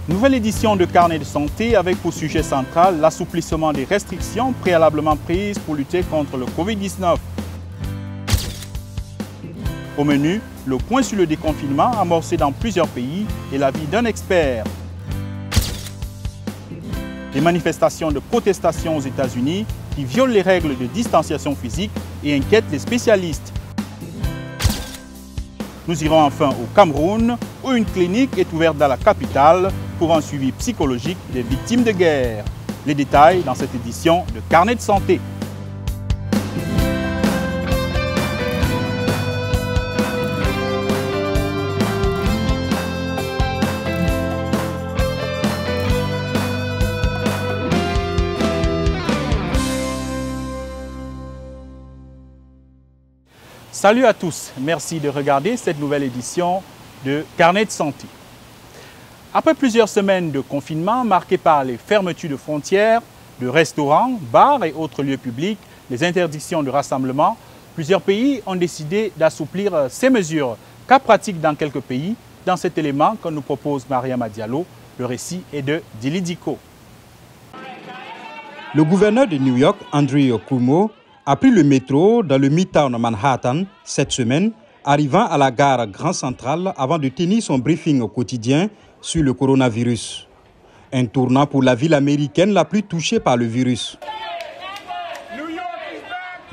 Nouvelle édition de Carnet de santé avec pour sujet central l'assouplissement des restrictions préalablement prises pour lutter contre le Covid-19. Au menu, le point sur le déconfinement amorcé dans plusieurs pays et l'avis d'un expert. Les manifestations de protestation aux États-Unis qui violent les règles de distanciation physique et inquiètent les spécialistes. Nous irons enfin au Cameroun, où une clinique est ouverte dans la capitale pour un suivi psychologique des victimes de guerre. Les détails dans cette édition de Carnet de santé. Salut à tous, merci de regarder cette nouvelle édition de Carnet de santé. Après plusieurs semaines de confinement marquées par les fermetures de frontières, de restaurants, bars et autres lieux publics, les interdictions de rassemblement, plusieurs pays ont décidé d'assouplir ces mesures. Cas pratique dans quelques pays, dans cet élément que nous propose Mariama Diallo, le récit est de Dili Diko. Le gouverneur de New York, Andrew Cuomo, a pris le métro dans le Midtown Manhattan cette semaine, arrivant à la gare Grand Central avant de tenir son briefing quotidien sur le coronavirus. Un tournant pour la ville américaine la plus touchée par le virus.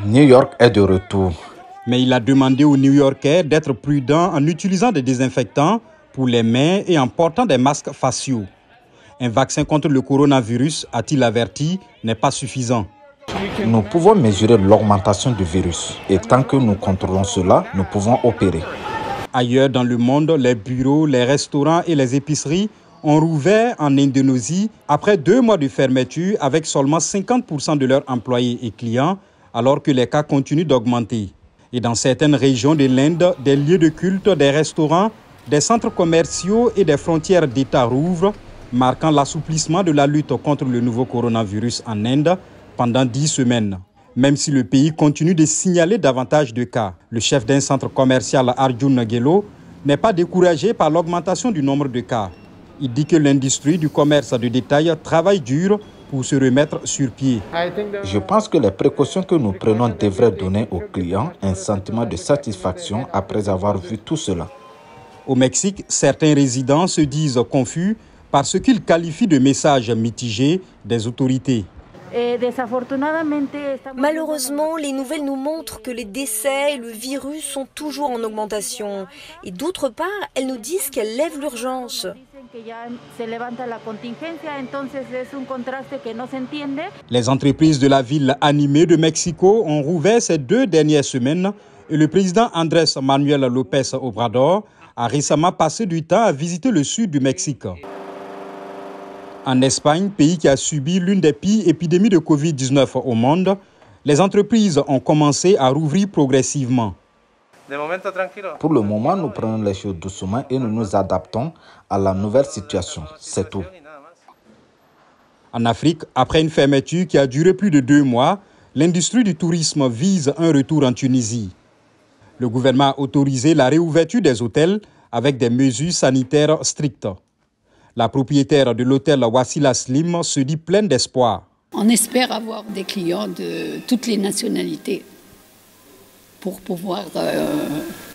New York est de retour. Mais il a demandé aux New-Yorkais d'être prudents en utilisant des désinfectants pour les mains et en portant des masques faciaux. Un vaccin contre le coronavirus, a-t-il averti, n'est pas suffisant. Nous pouvons mesurer l'augmentation du virus et tant que nous contrôlons cela, nous pouvons opérer. Ailleurs dans le monde, les bureaux, les restaurants et les épiceries ont rouvert en Indonésie après 2 mois de fermeture avec seulement 50% de leurs employés et clients, alors que les cas continuent d'augmenter. Et dans certaines régions de l'Inde, des lieux de culte, des restaurants, des centres commerciaux et des frontières d'État rouvrent, marquant l'assouplissement de la lutte contre le nouveau coronavirus en Inde pendant 10 semaines. Même si le pays continue de signaler davantage de cas, le chef d'un centre commercial, Arjun Gelo, n'est pas découragé par l'augmentation du nombre de cas. Il dit que l'industrie du commerce de détail travaille dur pour se remettre sur pied. Je pense que les précautions que nous prenons devraient donner aux clients un sentiment de satisfaction après avoir vu tout cela. Au Mexique, certains résidents se disent confus par ce qu'ils qualifient de messages mitigés des autorités. Malheureusement, les nouvelles nous montrent que les décès et le virus sont toujours en augmentation. Et d'autre part, elles nous disent qu'elles lèvent l'urgence. Les entreprises de la ville animée de Mexico ont rouvert ces 2 dernières semaines et le président Andrés Manuel López Obrador a récemment passé du temps à visiter le sud du Mexique. En Espagne, pays qui a subi l'une des pires épidémies de Covid-19 au monde, les entreprises ont commencé à rouvrir progressivement. Pour le moment, nous prenons les choses doucement et nous nous adaptons à la nouvelle situation. C'est tout. En Afrique, après une fermeture qui a duré plus de 2 mois, l'industrie du tourisme vise un retour en Tunisie. Le gouvernement a autorisé la réouverture des hôtels avec des mesures sanitaires strictes. La propriétaire de l'hôtel Wassila Slim se dit pleine d'espoir. On espère avoir des clients de toutes les nationalités pour pouvoir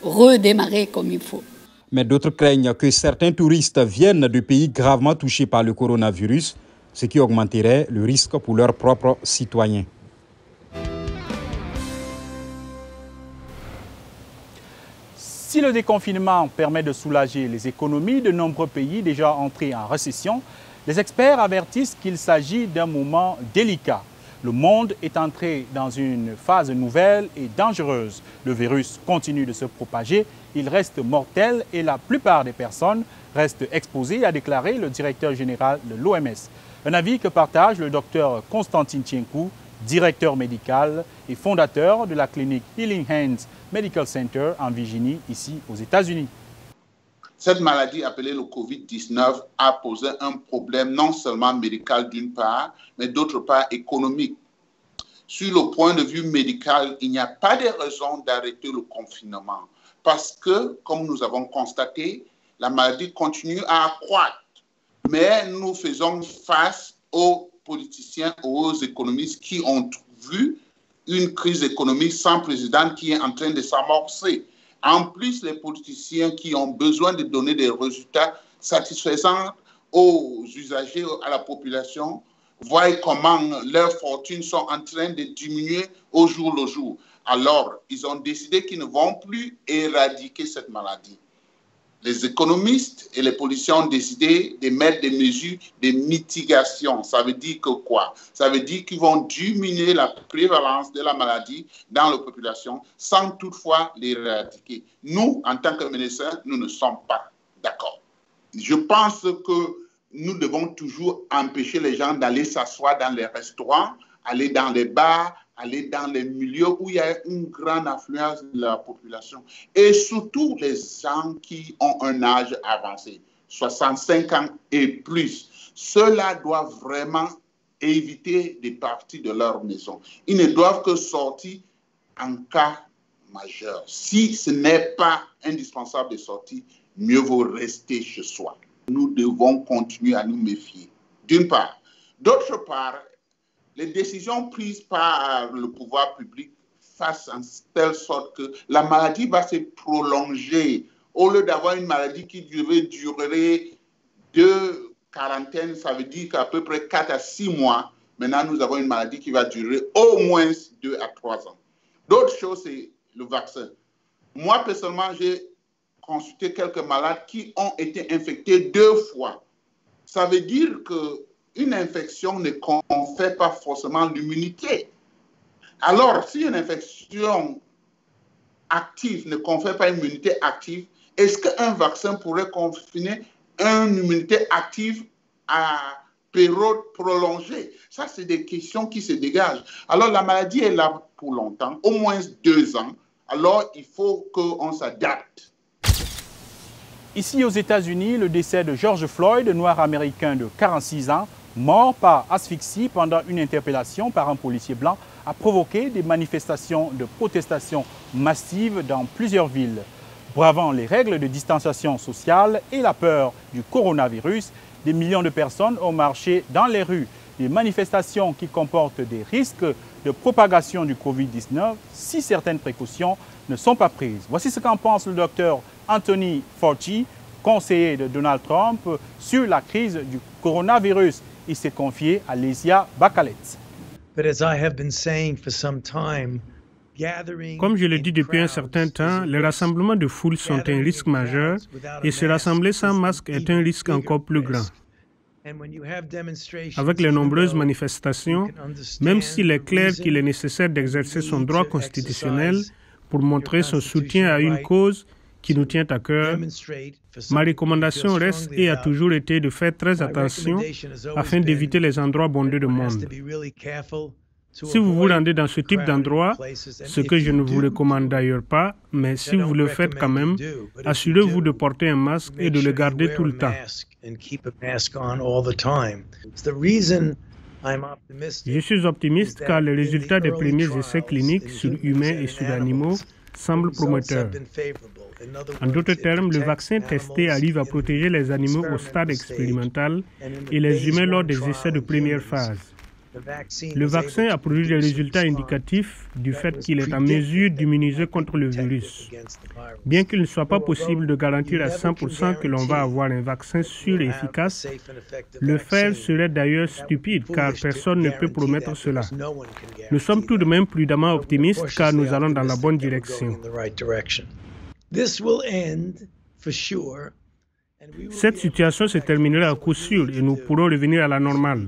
redémarrer comme il faut. Mais d'autres craignent que certains touristes viennent de pays gravement touchés par le coronavirus, ce qui augmenterait le risque pour leurs propres citoyens. Si le déconfinement permet de soulager les économies de nombreux pays déjà entrés en récession, les experts avertissent qu'il s'agit d'un moment délicat. Le monde est entré dans une phase nouvelle et dangereuse. Le virus continue de se propager, il reste mortel et la plupart des personnes restent exposées, a déclaré le directeur général de l'OMS. Un avis que partage le docteur Constantin Tienkou, directeur médical et fondateur de la clinique Healing Hands Medical Center en Virginie, ici aux États-Unis. Cette maladie appelée le Covid-19 a posé un problème non seulement médical d'une part, mais d'autre part économique. Sur le point de vue médical, il n'y a pas de raison d'arrêter le confinement parce que, comme nous avons constaté, la maladie continue à accroître. Mais nous faisons face aux politiciens, aux économistes qui ont vu une crise économique sans précédent qui est en train de s'amorcer. En plus, les politiciens qui ont besoin de donner des résultats satisfaisants aux usagers, à la population, voient comment leurs fortunes sont en train de diminuer au jour le jour. Alors, ils ont décidé qu'ils ne vont plus éradiquer cette maladie. Les économistes et les politiciens ont décidé de mettre des mesures de mitigation. Ça veut dire que quoi? Ça veut dire qu'ils vont diminuer la prévalence de la maladie dans la population sans toutefois l'éradiquer. Nous, en tant que médecins, nous ne sommes pas d'accord. Je pense que nous devons toujours empêcher les gens d'aller s'asseoir dans les restaurants, aller dans les bars, aller dans les milieux où il y a une grande affluence de la population. Et surtout les gens qui ont un âge avancé, 65 ans et plus. Ceux-là doivent vraiment éviter de partir de leur maison. Ils ne doivent que sortir en cas majeur. Si ce n'est pas indispensable de sortir, mieux vaut rester chez soi. Nous devons continuer à nous méfier, d'une part. D'autre part, les décisions prises par le pouvoir public fassent en telle sorte que la maladie va se prolonger. Au lieu d'avoir une maladie qui devait durer 2 quarantaines, ça veut dire qu'à peu près 4 à 6 mois, maintenant nous avons une maladie qui va durer au moins 2 à 3 ans. D'autre chose, c'est le vaccin. Moi, personnellement, j'ai consulté quelques malades qui ont été infectés 2 fois. Ça veut dire qu'une infection ne confère pas forcément l'immunité. Alors, si une infection active ne confère pas une immunité active, est-ce qu'un vaccin pourrait confiner une immunité active à période prolongée? Ça, c'est des questions qui se dégagent. Alors, la maladie est là pour longtemps, au moins 2 ans. Alors, il faut qu'on s'adapte. Ici aux États-Unis, le décès de George Floyd, noir américain de 46 ans, mort par asphyxie pendant une interpellation par un policier blanc, a provoqué des manifestations de protestation massives dans plusieurs villes. Bravant les règles de distanciation sociale et la peur du coronavirus, des millions de personnes ont marché dans les rues. Des manifestations qui comportent des risques de propagation du Covid-19 si certaines précautions ne sont pas prises. Voici ce qu'en pense le docteur Anthony Fauci, conseiller de Donald Trump, sur la crise du coronavirus. Il s'est confié à Lesia Bakalet. Comme je le dis depuis un certain temps, les rassemblements de foule sont un risque majeur et se rassembler sans masque est un risque encore plus grand. Avec les nombreuses manifestations, même s'il est clair qu'il est nécessaire d'exercer son droit constitutionnel pour montrer son soutien à une cause qui nous tient à cœur, ma recommandation reste et a toujours été de faire très attention afin d'éviter les endroits bondés de monde. Si vous vous rendez dans ce type d'endroit, ce que je ne vous recommande d'ailleurs pas, mais si vous le faites quand même, assurez-vous de porter un masque et de le garder tout le temps. Je suis optimiste car les résultats des premiers essais cliniques sur humains et sur animaux semblent prometteurs. En d'autres termes, le vaccin testé arrive à protéger les animaux au stade expérimental et les humains lors des essais de première phase. Le vaccin a produit des résultats indicatifs du fait qu'il est en mesure d'immuniser contre le virus. Bien qu'il ne soit pas possible de garantir à 100% que l'on va avoir un vaccin sûr et efficace, le faire serait d'ailleurs stupide car personne ne peut promettre cela. Nous sommes tout de même prudemment optimistes car nous allons dans la bonne direction. Cette situation se terminera à coup sûr et nous pourrons revenir à la normale.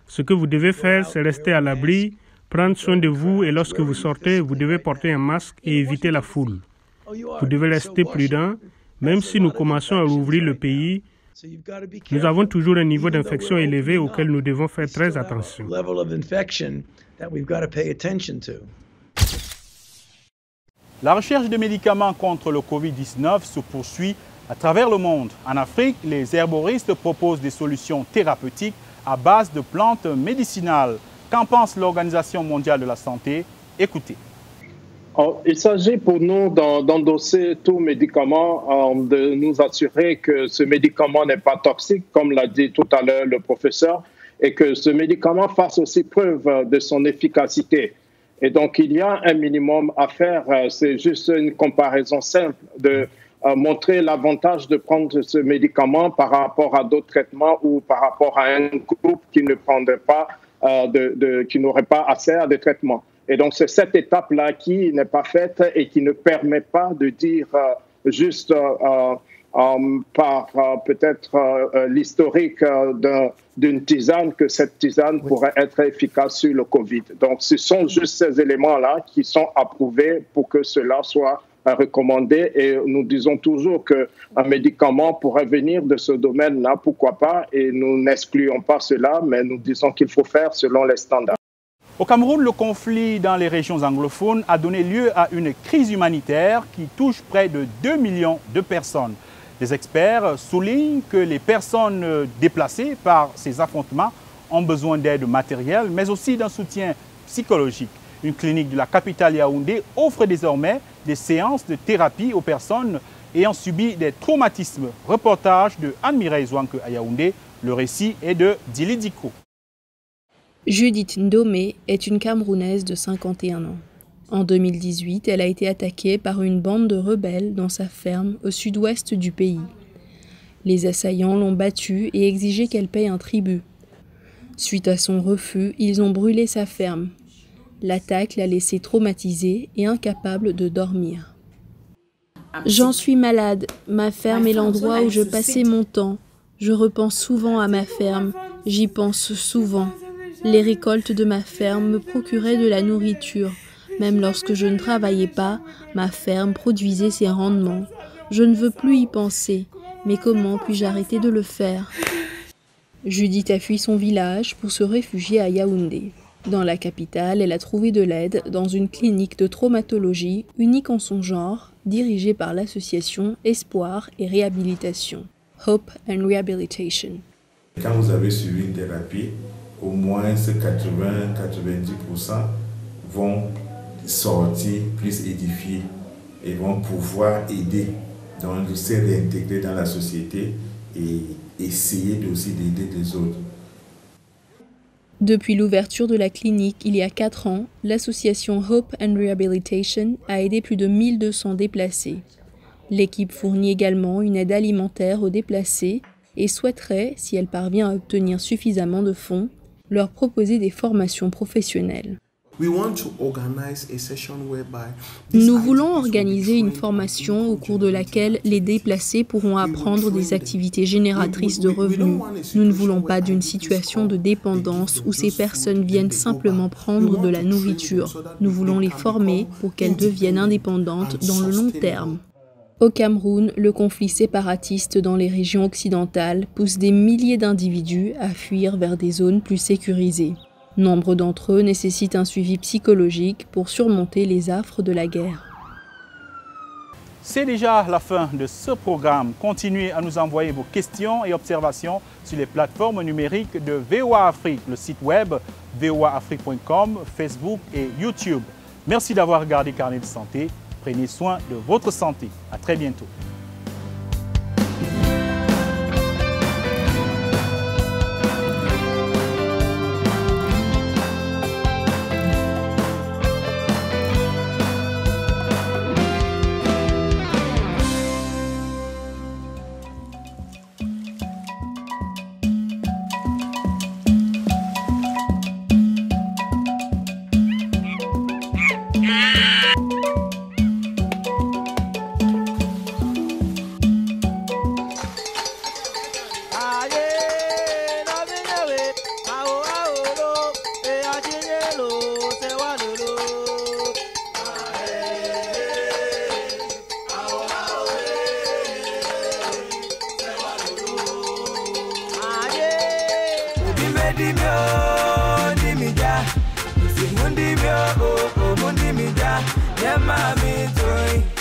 Ce que vous devez faire, c'est rester à l'abri, prendre soin de vous et lorsque vous sortez, vous devez porter un masque et éviter la foule. Vous devez rester prudent, même si nous commençons à rouvrir le pays. Nous avons toujours un niveau d'infection élevé auquel nous devons faire très attention. La recherche de médicaments contre le Covid-19 se poursuit à travers le monde. En Afrique, les herboristes proposent des solutions thérapeutiques à base de plantes médicinales. Qu'en pense l'Organisation mondiale de la santé? Écoutez. Il s'agit pour nous d'endosser tout médicament, de nous assurer que ce médicament n'est pas toxique, comme l'a dit tout à l'heure le professeur, et que ce médicament fasse aussi preuve de son efficacité. Et donc, il y a un minimum à faire. C'est juste une comparaison simple de montrer l'avantage de prendre ce médicament par rapport à d'autres traitements ou par rapport à un groupe qui ne prendrait pas, qui n'aurait pas accès à des traitements. Et donc, c'est cette étape-là qui n'est pas faite et qui ne permet pas de dire juste par peut-être l'historique d'une tisane que cette tisane pourrait être efficace sur le Covid. Donc, ce sont juste ces éléments-là qui sont approuvés pour que cela soit recommandé. Et nous disons toujours qu'un médicament pourrait venir de ce domaine-là, pourquoi pas, et nous n'excluons pas cela, mais nous disons qu'il faut faire selon les standards. Au Cameroun, le conflit dans les régions anglophones a donné lieu à une crise humanitaire qui touche près de 2 millions de personnes. Les experts soulignent que les personnes déplacées par ces affrontements ont besoin d'aide matérielle, mais aussi d'un soutien psychologique. Une clinique de la capitale Yaoundé offre désormais des séances de thérapie aux personnes ayant subi des traumatismes. Reportage de Anne-Mireille Zouanke à Yaoundé. Le récit est de Dili Diko. Judith Ndomé est une Camerounaise de 51 ans. En 2018, elle a été attaquée par une bande de rebelles dans sa ferme au sud-ouest du pays. Les assaillants l'ont battue et exigé qu'elle paye un tribut. Suite à son refus, ils ont brûlé sa ferme. L'attaque l'a laissée traumatisée et incapable de dormir. J'en suis malade. Ma ferme est l'endroit où je passais mon temps. Je repense souvent à ma ferme. J'y pense souvent. Les récoltes de ma ferme me procuraient de la nourriture. Même lorsque je ne travaillais pas, ma ferme produisait ses rendements. Je ne veux plus y penser. Mais comment puis-je arrêter de le faire? Judith a fui son village pour se réfugier à Yaoundé. Dans la capitale, elle a trouvé de l'aide dans une clinique de traumatologie unique en son genre, dirigée par l'association Espoir et Réhabilitation. Hope and Rehabilitation. Quand vous avez suivi une thérapie, au moins 80-90% vont sortir plus édifiés et vont pouvoir aider, donc de se réintégrer dans la société et essayer aussi d'aider les autres. Depuis l'ouverture de la clinique il y a 4 ans, l'association Hope and Rehabilitation a aidé plus de 1200 déplacés. L'équipe fournit également une aide alimentaire aux déplacés et souhaiterait, si elle parvient à obtenir suffisamment de fonds, leur proposer des formations professionnelles. Nous voulons organiser une formation au cours de laquelle les déplacés pourront apprendre des activités génératrices de revenus. Nous ne voulons pas d'une situation de dépendance où ces personnes viennent simplement prendre de la nourriture. Nous voulons les former pour qu'elles deviennent indépendantes dans le long terme. Au Cameroun, le conflit séparatiste dans les régions occidentales pousse des milliers d'individus à fuir vers des zones plus sécurisées. Nombre d'entre eux nécessitent un suivi psychologique pour surmonter les affres de la guerre. C'est déjà la fin de ce programme. Continuez à nous envoyer vos questions et observations sur les plateformes numériques de VOA Afrique, le site web voaafrique.com, Facebook et YouTube. Merci d'avoir regardé Carnet de santé. Prenez soin de votre santé. À très bientôt. Mundi mio, mundi mi ja, yeah, mami, joy.